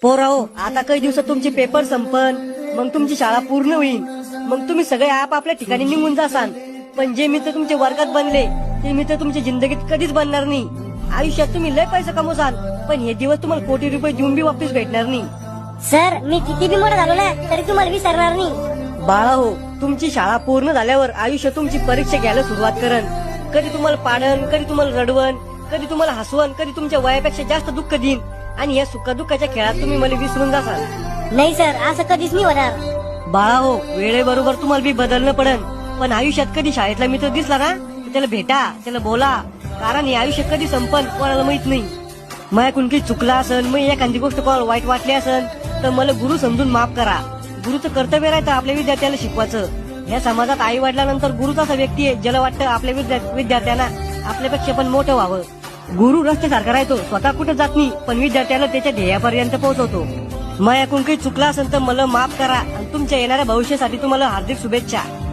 पोराओ, आता काही दिवसात तुमचे पेपर संपन, मग तुमची शाळा पूर्ण होईल. मग तुम्ही सगळे आपापल्या ठिकाणी निघून जासान. पण जे मित्र तुमचे वर्गात बनले ते मित्र तुमच्या जिंदगीत कधीच बनणार नाही. आयुष्यात तुम्ही लय पैसा कमवसान, पण हे दिवस तुम्हाला कोटी रुपये देऊन बी वापस भेटणार नाही. सर, मी किती बी मोठा झालो ना तरी तुम्हाला विसरणार नाही. बाळा हो, तुमची शाळा पूर्ण झाल्यावर आयुष्य तुमची परीक्षा घ्यायला सुरुवात करन. कधी तुम्हाला पाडन, कधी तुम्हाला रडवण, कधी तुम्हाला हसवण, कधी तुमच्या वयापेक्षा जास्त दुःख देईन. आणि या सुखादुःखाच्या खेळात तुम्ही मला विसरून जासाल. नाही सर, असं कधीच नाही होणार. बाळा हो, वेळेबरोबर तुम्हाला बी बदलणं पडन. पण आयुष्यात कधी शाळेतला मित्र दिसला ना, तर त्याला भेटा, त्याला बोला. कारण हे आयुष्य कधी संपन कोणाला माहित नाही. माझ्याकडून काही चुकला असन, मग एखादी गोष्ट कोणाला वाईट वाटली असन, तर मला गुरु समजून माफ करा. गुरुचं कर्तव्य राहतं आपल्या विद्यार्थ्याला शिकवायचं. या समाजात आई वडिलांनंतर गुरुच असा व्यक्ती आहे ज्याला वाटतं आपल्या विद्यार्थ्यांना आपल्यापेक्षा पण मोठं व्हावं. गुरु रस्त्यासारखा राहतो, स्वतः कुठे जात नाही, पण विद्यार्थ्याला त्याच्या ध्येयापर्यंत पोहोचवतो. माझ्याकडून काही चुकला असेल तर मला माफ करा. आणि तुमच्या येणाऱ्या भविष्यासाठी तुम्हाला हार्दिक शुभेच्छा.